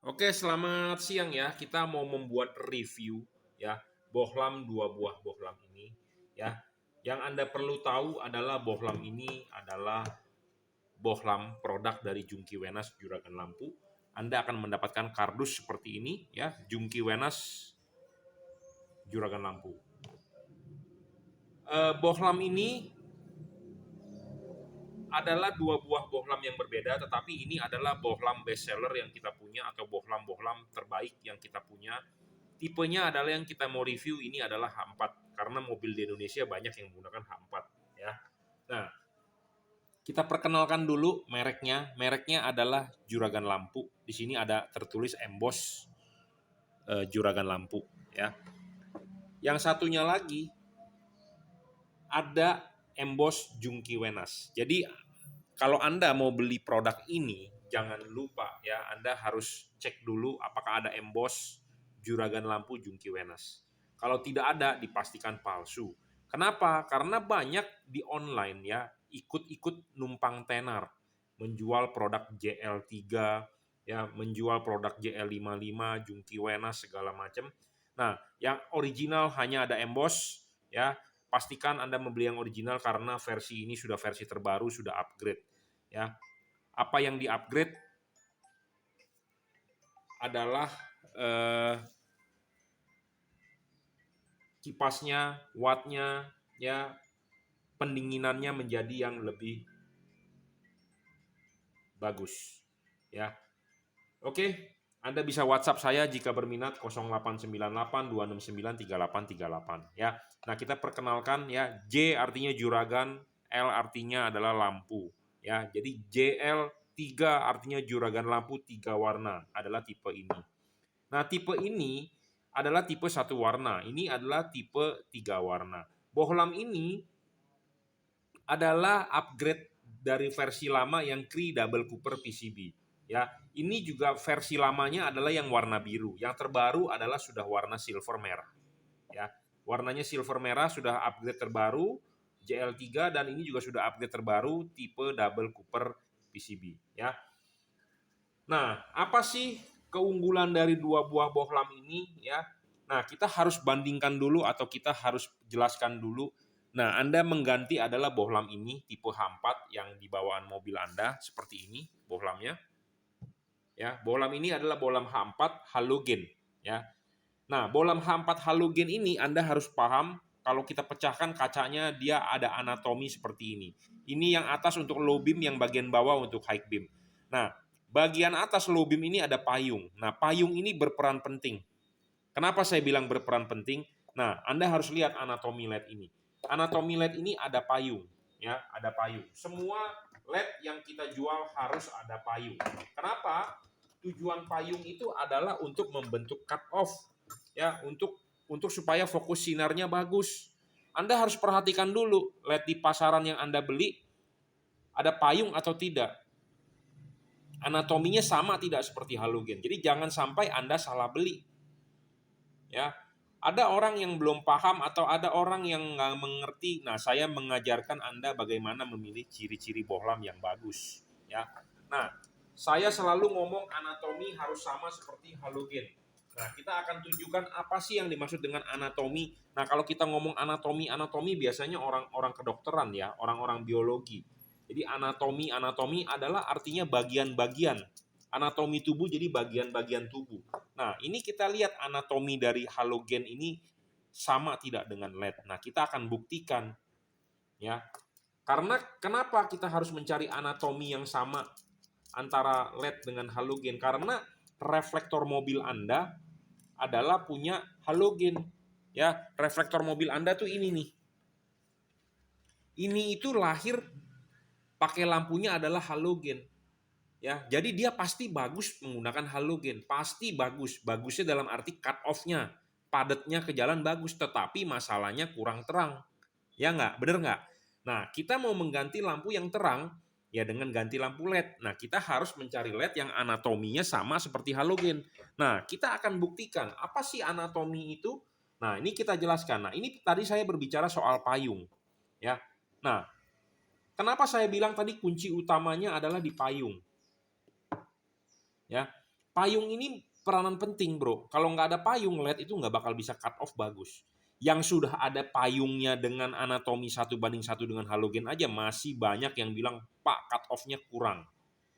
Oke, selamat siang ya. Kita mau membuat review ya, bohlam 2 buah bohlam ini ya. Yang Anda perlu tahu adalah bohlam ini adalah bohlam produk dari Jungki Wenas Juragan Lampu. Anda akan mendapatkan kardus seperti ini ya, Jungki Wenas Juragan Lampu. Bohlam ini adalah 2 buah bohlam yang berbeda, tetapi ini adalah bohlam bestseller yang kita punya atau bohlam-bohlam terbaik yang kita punya. Tipenya adalah yang kita mau review ini adalah H4 karena mobil di Indonesia banyak yang menggunakan H4 ya. Nah, kita perkenalkan dulu mereknya. Mereknya adalah Juragan Lampu. Di sini ada tertulis emboss Juragan Lampu ya. Yang satunya lagi ada emboss Jungki Wenas. Jadi kalau Anda mau beli produk ini, jangan lupa ya, Anda harus cek dulu apakah ada emboss Juragan Lampu Jungki Wenas. Kalau tidak ada, dipastikan palsu. Kenapa? Karena banyak di online ya, ikut-ikut numpang tenar, menjual produk JL3, ya, menjual produk JL55, Jungki Wenas segala macam. Nah, yang original hanya ada emboss ya. Pastikan Anda membeli yang original karena versi ini sudah versi terbaru, sudah upgrade. Ya, apa yang di-upgrade adalah kipasnya, wattnya, ya, pendinginannya menjadi yang lebih bagus. Ya, oke. Anda bisa WhatsApp saya jika berminat 0898 269 3838 ya. Nah, kita perkenalkan ya, J artinya juragan, L artinya adalah lampu ya. Jadi JL3 artinya juragan lampu 3 warna adalah tipe ini. Nah, tipe ini adalah tipe 1 warna. Ini adalah tipe 3 warna. Bohlam ini adalah upgrade dari versi lama yang Cree Double Cooper PCB. Ya, ini juga versi lamanya adalah yang warna biru. Yang terbaru adalah sudah warna silver merah. Ya, warnanya silver merah sudah upgrade terbaru JL3 dan ini juga sudah upgrade terbaru tipe Double Cooper PCB. Ya. Nah, apa sih keunggulan dari 2 buah bohlam ini ya? Nah, kita harus bandingkan dulu atau kita harus jelaskan dulu. Nah, Anda mengganti adalah bohlam ini tipe H4 yang di bawaan mobil Anda seperti ini bohlamnya. Ya, bohlam ini adalah bohlam H4 halogen ya. Nah, bohlam H4 halogen ini Anda harus paham kalau kita pecahkan kacanya dia ada anatomi seperti ini. Ini yang atas untuk low beam, yang bagian bawah untuk high beam. Nah, bagian atas low beam ini ada payung. Nah, payung ini berperan penting. Kenapa saya bilang berperan penting? Nah, Anda harus lihat anatomi LED ini. Anatomi LED ini ada payung, ya, ada payung. Semua LED yang kita jual harus ada payung. Kenapa? Tujuan payung itu adalah untuk membentuk cut off, ya, untuk supaya fokus sinarnya bagus. Anda harus perhatikan dulu LED di pasaran yang Anda beli ada payung atau tidak. Anatominya sama tidak seperti halogen. Jadi jangan sampai Anda salah beli. Ya, ada orang yang belum paham atau ada orang yang nggak mengerti. Nah, saya mengajarkan Anda bagaimana memilih ciri-ciri bohlam yang bagus. Ya, nah, saya selalu ngomong anatomi harus sama seperti halogen. Nah, kita akan tunjukkan apa sih yang dimaksud dengan anatomi. Nah, kalau kita ngomong anatomi biasanya orang-orang kedokteran ya, orang-orang biologi. Jadi anatomi adalah artinya bagian-bagian. Anatomi tubuh jadi bagian-bagian tubuh. Nah, ini kita lihat anatomi dari halogen ini sama tidak dengan LED. Nah, kita akan buktikan ya. Karena kenapa kita harus mencari anatomi yang sama antara LED dengan halogen? Karena reflektor mobil Anda adalah punya halogen. Ya, reflektor mobil Anda tuh ini nih. Ini itu lahir pakai lampunya adalah halogen. Ya, jadi dia pasti bagus menggunakan halogen, pasti bagus. Bagusnya dalam arti cut off-nya, padatnya ke jalan bagus, tetapi masalahnya kurang terang. Ya nggak? Bener nggak? Nah, kita mau mengganti lampu yang terang, ya dengan ganti lampu LED. Nah, kita harus mencari LED yang anatominya sama seperti halogen. Nah, kita akan buktikan apa sih anatomi itu. Nah, ini kita jelaskan. Nah, ini tadi saya berbicara soal payung. Ya, nah, kenapa saya bilang tadi kunci utamanya adalah di payung? Ya, payung ini peranan penting bro. Kalau nggak ada payung, LED itu nggak bakal bisa cut off bagus. Yang sudah ada payungnya dengan anatomi 1:1 dengan halogen aja masih banyak yang bilang, Pak, cut off-nya kurang.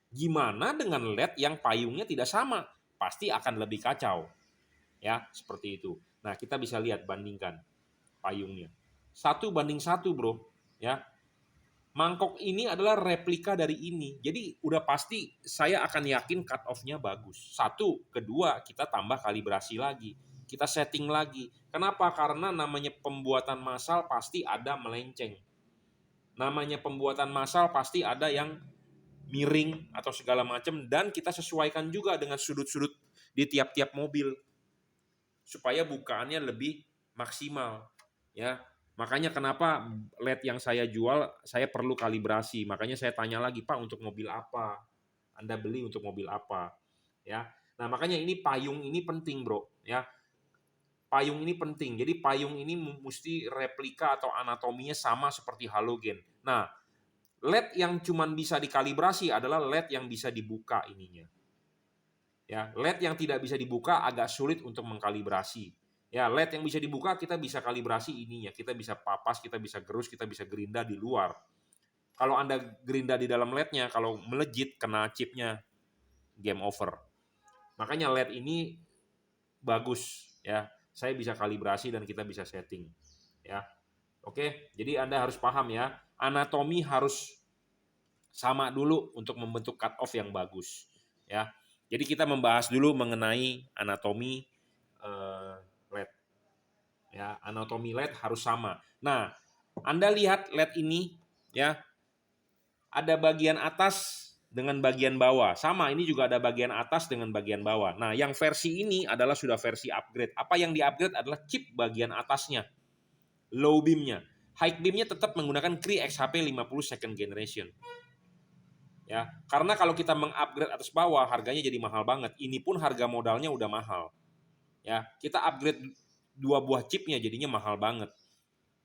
Gimana dengan LED yang payungnya tidak sama? Pasti akan lebih kacau. Ya, seperti itu. Nah, kita bisa lihat, bandingkan payungnya. 1:1 bro. Ya, mangkok ini adalah replika dari ini. Jadi udah pasti saya akan yakin cut off-nya bagus. Satu, kedua kita tambah kalibrasi lagi. Kita setting lagi. Kenapa? Karena namanya pembuatan massal pasti ada melenceng. Namanya pembuatan massal pasti ada yang miring atau segala macam, dan kita sesuaikan juga dengan sudut-sudut di tiap-tiap mobil supaya bukaannya lebih maksimal. Ya, makanya kenapa LED yang saya jual, saya perlu kalibrasi. Makanya saya tanya lagi, Pak, untuk mobil apa? Anda beli untuk mobil apa? Ya. Nah, makanya ini payung ini penting, Bro, ya. Payung ini penting. Jadi payung ini mesti replika atau anatominya sama seperti halogen. Nah, LED yang cuman bisa dikalibrasi adalah LED yang bisa dibuka ininya. Ya, LED yang tidak bisa dibuka agak sulit untuk mengkalibrasi. Ya, LED yang bisa dibuka kita bisa kalibrasi ininya, kita bisa papas, kita bisa gerus, kita bisa gerinda di luar. Kalau Anda gerinda di dalam LED-nya, kalau melejit kena chipnya, game over. Makanya LED ini bagus ya. Saya bisa kalibrasi dan kita bisa setting. Ya. Oke, jadi Anda harus paham ya, anatomi harus sama dulu untuk membentuk cut off yang bagus. Ya. Jadi kita membahas dulu mengenai anatomi LED. Ya, anatomi LED harus sama. Nah, Anda lihat LED ini ya, ada bagian atas dengan bagian bawah. Sama, ini juga ada bagian atas dengan bagian bawah. Nah, yang versi ini adalah sudah versi upgrade. Apa yang di-upgrade adalah chip bagian atasnya, low beam-nya. High beam-nya tetap menggunakan Cree XHP 50 second generation. Ya, karena kalau kita mengupgrade atas bawah harganya jadi mahal banget. Ini pun harga modalnya udah mahal. Ya, kita upgrade 2 buah chipnya jadinya mahal banget.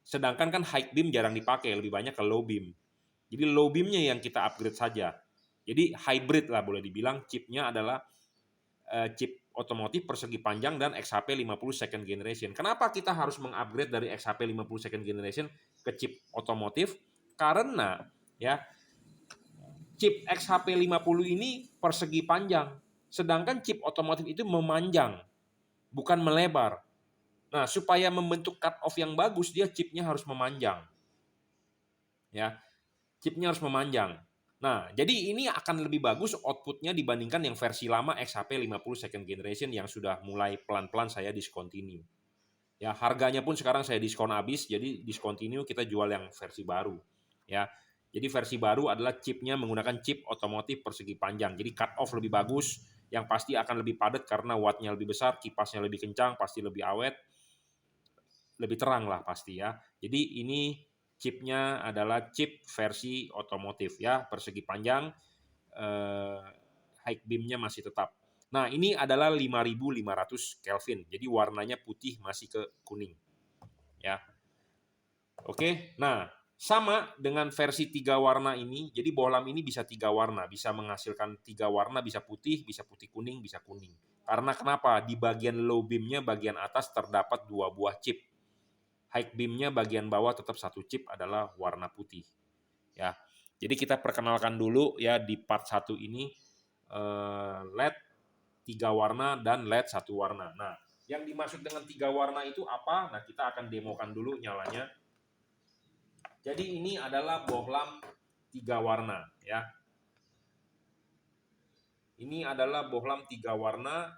Sedangkan kan high beam jarang dipakai, lebih banyak ke low beam. Jadi low beam-nya yang kita upgrade saja. Jadi hybrid lah boleh dibilang, chipnya adalah chip otomotif persegi panjang dan XHP 50 second generation. Kenapa kita harus mengupgrade dari XHP 50 second generation ke chip otomotif? Karena ya chip XHP 50 ini persegi panjang, sedangkan chip otomotif itu memanjang, bukan melebar. Nah, supaya membentuk cut off yang bagus, dia chipnya harus memanjang. Ya, chipnya harus memanjang. Nah, jadi ini akan lebih bagus outputnya dibandingkan yang versi lama XHP 50 second generation yang sudah mulai pelan-pelan saya discontinue. Ya, harganya pun sekarang saya diskon habis, jadi discontinue kita jual yang versi baru. Ya, jadi versi baru adalah chipnya menggunakan chip otomotif persegi panjang. Jadi cut off lebih bagus, yang pasti akan lebih padat karena wattnya lebih besar, kipasnya lebih kencang, pasti lebih awet, lebih terang lah pasti ya. Jadi ini chipnya adalah chip versi otomotif ya, persegi panjang, high beam-nya masih tetap. Nah, ini adalah 5500 Kelvin. Jadi warnanya putih masih ke kuning. Ya. Oke. Nah, sama dengan versi 3 warna ini. Jadi bohlam ini bisa 3 warna, bisa menghasilkan 3 warna, bisa putih kuning, bisa kuning. Karena kenapa? Di bagian low beam-nya bagian atas terdapat 2 buah chip. High beam-nya bagian bawah tetap 1 chip adalah warna putih. Ya. Jadi kita perkenalkan dulu ya di part 1 ini LED 3 warna dan LED 1 warna. Nah, yang dimaksud dengan 3 warna itu apa? Nah, kita akan demokan dulu nyalanya. Jadi ini adalah bohlam 3 warna ya. Ini adalah bohlam 3 warna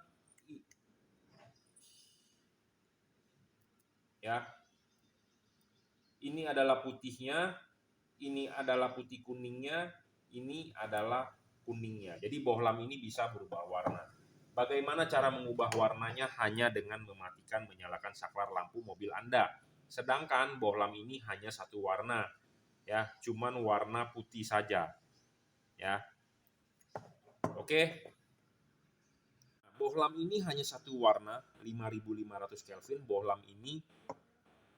ya. Ini adalah putihnya, ini adalah putih kuningnya, ini adalah kuningnya. Jadi bohlam ini bisa berubah warna. Bagaimana cara mengubah warnanya? Hanya dengan mematikan menyalakan saklar lampu mobil Anda. Sedangkan bohlam ini hanya 1 warna. Ya, cuman warna putih saja. Ya. Oke. Bohlam ini hanya 1 warna, 5500 Kelvin. Bohlam ini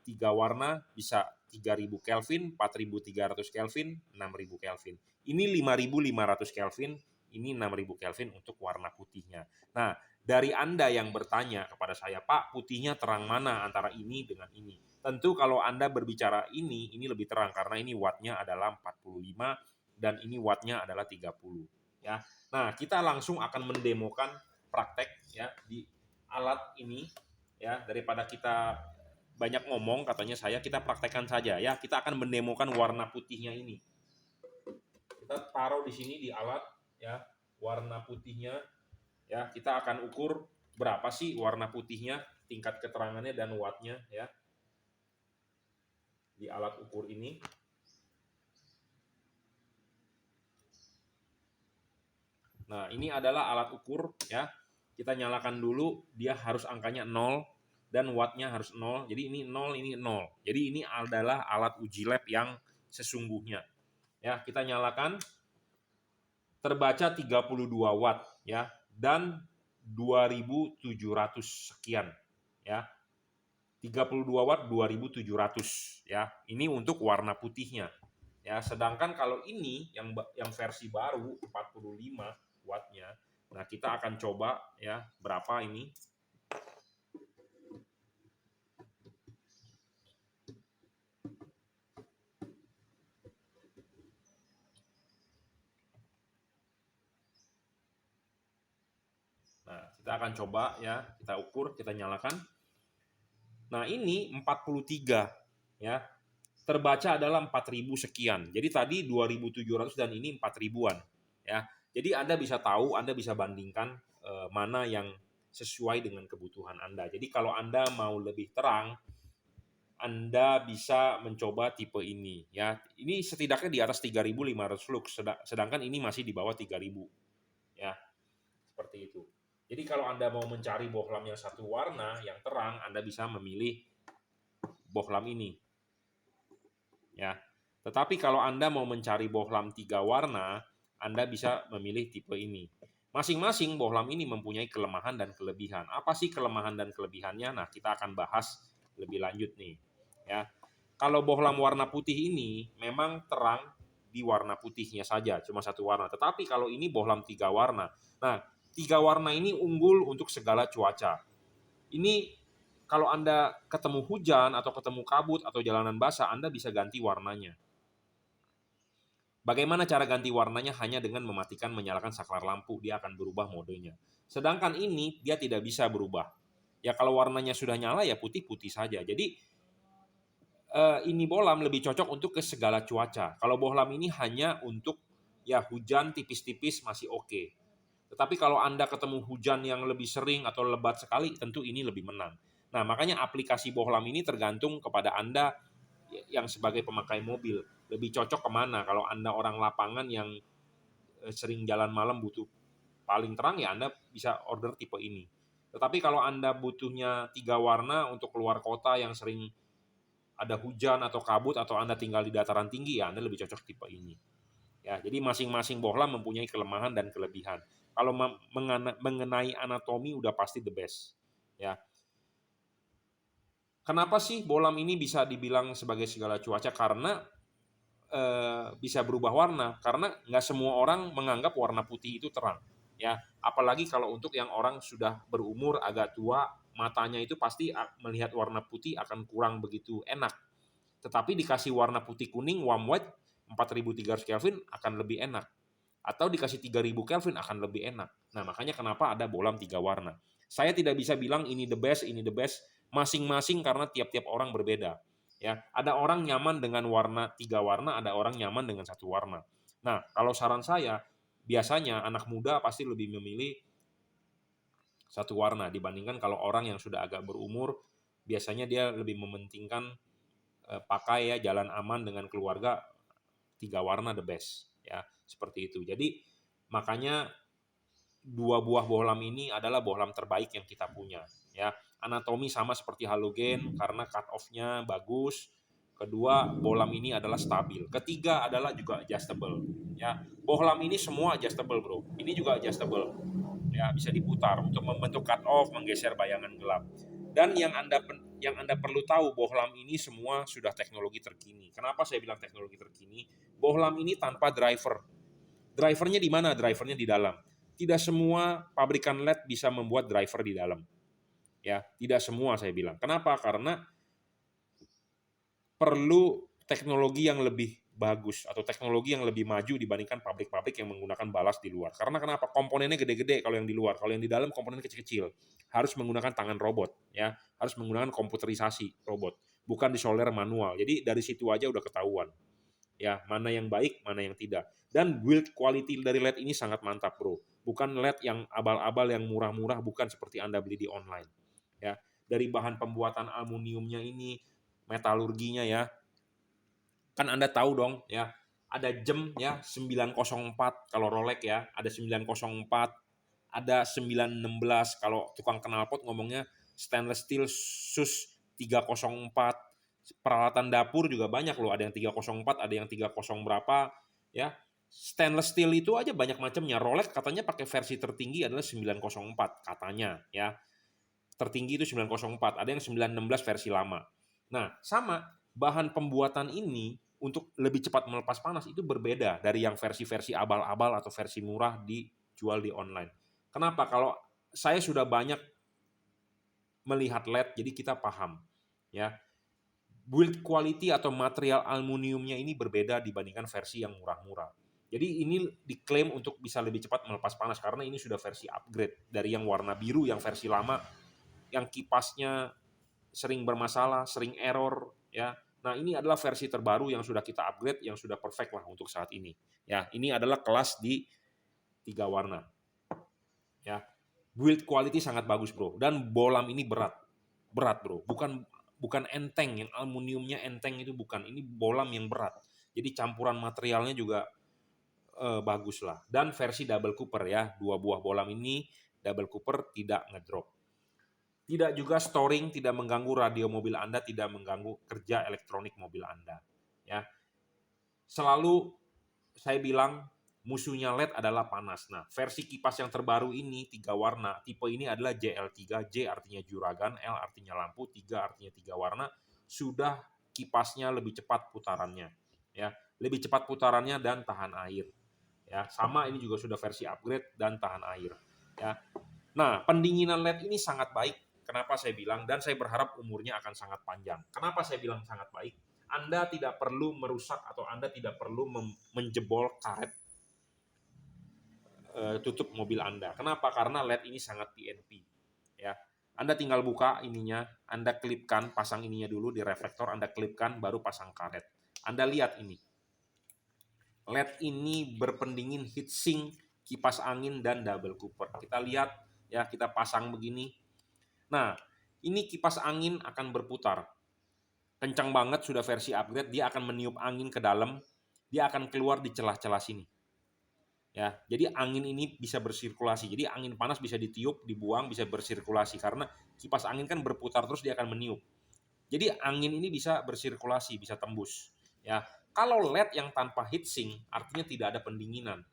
3 warna bisa 3000 Kelvin, 4300 Kelvin, 6000 Kelvin. Ini 5500 Kelvin, ini 6000 Kelvin untuk warna putihnya. Nah, dari Anda yang bertanya kepada saya, Pak, putihnya terang mana antara ini dengan ini? Tentu kalau Anda berbicara ini lebih terang karena ini wattnya adalah 45 dan ini wattnya adalah 30. Ya. Nah, kita langsung akan mendemokan praktek ya di alat ini ya, daripada kita banyak ngomong katanya saya, kita praktekkan saja ya. Kita akan mendemokan warna putihnya ini. Kita taruh di sini di alat ya, warna putihnya ya. Kita akan ukur berapa sih warna putihnya, tingkat keterangannya dan wattnya ya. Di alat ukur ini. Nah, ini adalah alat ukur ya. Kita nyalakan dulu, dia harus angkanya 0 dan wattnya harus 0. Jadi ini 0, ini 0. Jadi ini adalah alat uji lab yang sesungguhnya. Ya, kita nyalakan, terbaca 32 watt ya dan 2700 sekian ya. 32 watt 2700 ya. Ini untuk warna putihnya. Ya, sedangkan kalau ini yang versi baru 45 wattnya. Nah, kita akan coba ya berapa ini. Nah, kita akan coba ya, kita ukur, kita nyalakan. Nah, ini 43 ya. Terbaca adalah 4000 sekian. Jadi tadi 2700 dan ini 4000-an ya. Jadi Anda bisa tahu, Anda bisa bandingkan mana yang sesuai dengan kebutuhan Anda. Jadi kalau Anda mau lebih terang, Anda bisa mencoba tipe ini ya. Ini setidaknya di atas 3500 lux, sedangkan ini masih di bawah 3000 ya. Seperti itu. Jadi kalau Anda mau mencari bohlam yang satu warna yang terang, Anda bisa memilih bohlam ini. Ya. Tetapi kalau Anda mau mencari bohlam 3 warna, Anda bisa memilih tipe ini. Masing-masing bohlam ini mempunyai kelemahan dan kelebihan. Apa sih kelemahan dan kelebihannya? Nah, kita akan bahas lebih lanjut nih. Ya. Kalau bohlam warna putih ini memang terang di warna putihnya saja, cuma satu warna. Tetapi kalau ini bohlam 3 warna. Nah, 3 warna ini unggul untuk segala cuaca. Ini kalau Anda ketemu hujan atau ketemu kabut atau jalanan basah, Anda bisa ganti warnanya. Bagaimana cara ganti warnanya? Hanya dengan mematikan, menyalakan saklar lampu, dia akan berubah modenya. Sedangkan ini dia tidak bisa berubah. Ya kalau warnanya sudah nyala ya putih-putih saja. Jadi ini bohlam lebih cocok untuk ke segala cuaca. Kalau bohlam ini hanya untuk ya hujan tipis-tipis masih oke. Tetapi kalau Anda ketemu hujan yang lebih sering atau lebat sekali, tentu ini lebih menang. Nah, makanya aplikasi bohlam ini tergantung kepada Anda yang sebagai pemakai mobil. Lebih cocok kemana? Kalau Anda orang lapangan yang sering jalan malam butuh paling terang, ya Anda bisa order tipe ini. Tetapi kalau Anda butuhnya 3 warna untuk keluar kota yang sering ada hujan atau kabut atau Anda tinggal di dataran tinggi, ya Anda lebih cocok tipe ini. Ya, jadi masing-masing bohlam mempunyai kelemahan dan kelebihan. Kalau mengenai anatomi udah pasti the best. Ya. Kenapa sih bohlam ini bisa dibilang sebagai segala cuaca? Karena bisa berubah warna. Karena nggak semua orang menganggap warna putih itu terang. Ya, apalagi kalau untuk yang orang sudah berumur agak tua, matanya itu pasti melihat warna putih akan kurang begitu enak. Tetapi dikasih warna putih kuning, warm white, 4300 Kelvin akan lebih enak. Atau dikasih 3000 Kelvin akan lebih enak. Nah, makanya kenapa ada bohlam 3 warna. Saya tidak bisa bilang ini the best, ini the best. Masing-masing karena tiap-tiap orang berbeda. Ya, ada orang nyaman dengan warna 3 warna, ada orang nyaman dengan satu warna. Nah, kalau saran saya, biasanya anak muda pasti lebih memilih satu warna dibandingkan kalau orang yang sudah agak berumur, biasanya dia lebih mementingkan pakai ya jalan aman dengan keluarga, 3 warna the best ya, seperti itu. Jadi makanya 2 buah bohlam ini adalah bohlam terbaik yang kita punya ya. Anatomi sama seperti halogen karena cut off-nya bagus. Kedua, bohlam ini adalah stabil. Ketiga adalah juga adjustable ya. Bohlam ini semua adjustable, Bro. Ini juga adjustable. Ya, bisa diputar untuk membentuk cut off, menggeser bayangan gelap. Dan yang Anda perlu tahu, bohlam ini semua sudah teknologi terkini. Kenapa saya bilang teknologi terkini? Bohlam ini tanpa driver. Drivernya di mana? Drivernya di dalam. Tidak semua pabrikan LED bisa membuat driver di dalam. Ya, tidak semua saya bilang. Kenapa? Karena perlu teknologi yang lebih bagus atau teknologi yang lebih maju dibandingkan pabrik-pabrik yang menggunakan balas di luar. Karena kenapa? Komponennya gede-gede kalau yang di luar, kalau yang di dalam komponen kecil-kecil. Harus menggunakan tangan robot, ya, harus menggunakan komputerisasi robot, bukan disolder manual. Jadi dari situ aja udah ketahuan, ya, mana yang baik, mana yang tidak. Dan build quality dari LED ini sangat mantap, bro. Bukan LED yang abal-abal, yang murah-murah, bukan seperti Anda beli di online. Ya, dari bahan pembuatan aluminiumnya ini, metalurginya ya, kan Anda tahu dong ya, ada jam ya 904 kalau Rolex ya, ada 904, ada 916 kalau tukang knalpot ngomongnya stainless steel SUS 304. Peralatan dapur juga banyak loh, ada yang 304, ada yang 30 berapa ya. Stainless steel itu aja banyak macamnya. Rolex katanya pakai versi tertinggi adalah 904 katanya ya. Tertinggi itu 904, ada yang 916 versi lama. Nah, sama bahan pembuatan ini untuk lebih cepat melepas panas itu berbeda dari yang versi-versi abal-abal atau versi murah dijual di online. Kenapa? Kalau saya sudah banyak melihat LED, jadi kita paham ya. Build quality atau material aluminiumnya ini berbeda dibandingkan versi yang murah-murah. Jadi ini diklaim untuk bisa lebih cepat melepas panas karena ini sudah versi upgrade dari yang warna biru yang versi lama yang kipasnya sering bermasalah, sering error ya. Nah, ini adalah versi terbaru yang sudah kita upgrade, yang sudah perfect lah untuk saat ini. Ya, ini adalah kelas di 3 warna. Ya. Build quality sangat bagus, Bro. Dan bolam ini berat. Berat, Bro. Bukan enteng, yang aluminiumnya enteng itu bukan. Ini bolam yang berat. Jadi campuran materialnya juga bagus lah. Dan versi double cooper ya. 2 buah bolam ini double cooper, tidak ngedrop. Tidak juga storing, tidak mengganggu radio mobil Anda, tidak mengganggu kerja elektronik mobil Anda. Ya. Selalu saya bilang musuhnya LED adalah panas. Nah, versi kipas yang terbaru ini 3 warna. Tipe ini adalah JL3, J artinya juragan, L artinya lampu, 3 artinya 3 warna. Sudah kipasnya lebih cepat putarannya. Ya, lebih cepat putarannya dan tahan air. Ya, sama ini juga sudah versi upgrade dan tahan air. Ya. Nah, pendinginan LED ini sangat baik. Kenapa saya bilang? Dan saya berharap umurnya akan sangat panjang. Kenapa saya bilang sangat baik? Anda tidak perlu merusak atau Anda tidak perlu menjebol karet tutup mobil Anda. Kenapa? Karena LED ini sangat PNP. Ya, Anda tinggal buka ininya, Anda klipkan, pasang ininya dulu di reflektor, Anda klipkan, baru pasang karet. Anda lihat ini. LED ini berpendingin heatsink, kipas angin, dan double cooper. Kita lihat, ya, kita pasang begini. Nah, ini kipas angin akan berputar. Kencang banget, sudah versi upgrade, dia akan meniup angin ke dalam, dia akan keluar di celah-celah sini. Ya, jadi angin ini bisa bersirkulasi. Jadi angin panas bisa ditiup, dibuang, bisa bersirkulasi karena kipas angin kan berputar terus dia akan meniup. Jadi angin ini bisa bersirkulasi, bisa tembus. Ya, kalau LED yang tanpa heatsink artinya tidak ada pendinginan.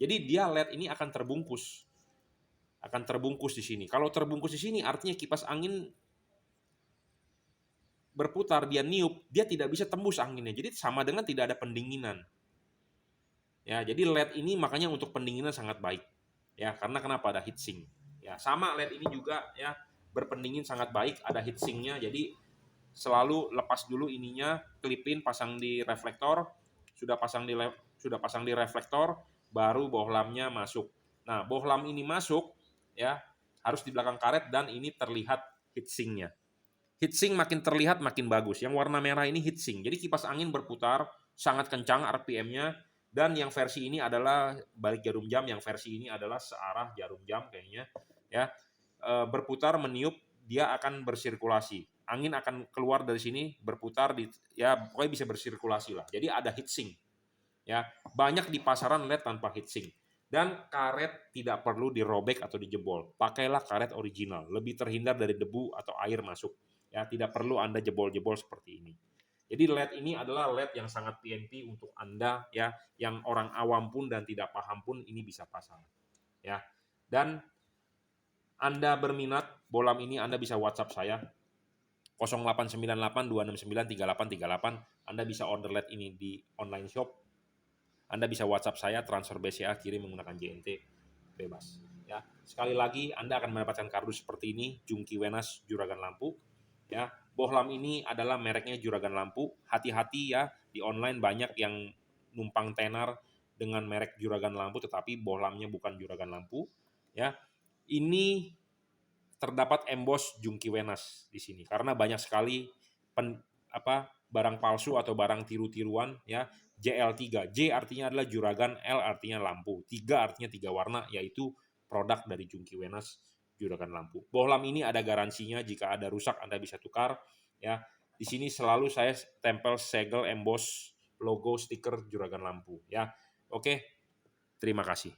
Jadi dia LED ini akan terbungkus. Akan terbungkus di sini. Kalau terbungkus di sini artinya kipas angin berputar, dia niup, dia tidak bisa tembus anginnya. Jadi sama dengan tidak ada pendinginan. Ya, jadi LED ini makanya untuk pendinginan sangat baik. Ya, karena kenapa? Ada heatsink. Ya, sama LED ini juga ya berpendingin sangat baik, ada heatsinknya. Jadi selalu lepas dulu ininya, klipin, pasang di reflektor, sudah pasang di reflektor, baru bohlamnya masuk. Nah, bohlam ini masuk ya harus di belakang karet dan ini terlihat heatsinknya. Heatsink makin terlihat makin bagus. Yang warna merah ini heatsink. Jadi kipas angin berputar sangat kencang RPM-nya. Dan yang versi ini adalah balik jarum jam, yang versi ini adalah searah jarum jam kayaknya. Ya, berputar meniup, dia akan bersirkulasi. Angin akan keluar dari sini, berputar ya pokoknya bisa bersirkulasi lah. Jadi ada heatsink. Ya, banyak di pasaran LED tanpa heatsink. Dan karet tidak perlu dirobek atau dijebol. Pakailah karet original, lebih terhindar dari debu atau air masuk. Ya, tidak perlu Anda jebol-jebol seperti ini. Jadi LED ini adalah LED yang sangat PNP untuk Anda ya, yang orang awam pun dan tidak paham pun ini bisa pasang. Ya. Dan Anda berminat bolam ini, Anda bisa WhatsApp saya 0898 269 3838. Anda bisa order LED ini di online shop. Anda bisa WhatsApp saya, transfer BCA, kirim menggunakan JNT, bebas. Ya, sekali lagi Anda akan mendapatkan kardus seperti ini, Jungki Wenas Juragan Lampu. Ya, bohlam ini adalah mereknya Juragan Lampu. Hati-hati ya, di online banyak yang numpang tenar dengan merek Juragan Lampu, tetapi bohlamnya bukan Juragan Lampu. Ya, ini terdapat emboss Jungki Wenas di sini karena banyak sekali barang palsu atau barang tiru-tiruan ya. JL3, J artinya adalah juragan, L artinya lampu, 3 artinya 3 warna, yaitu produk dari Jungki Wenas Juragan Lampu. Bohlam ini ada garansinya, jika ada rusak Anda bisa tukar ya. Di sini selalu saya tempel segel emboss logo stiker Juragan Lampu ya. Oke, terima kasih.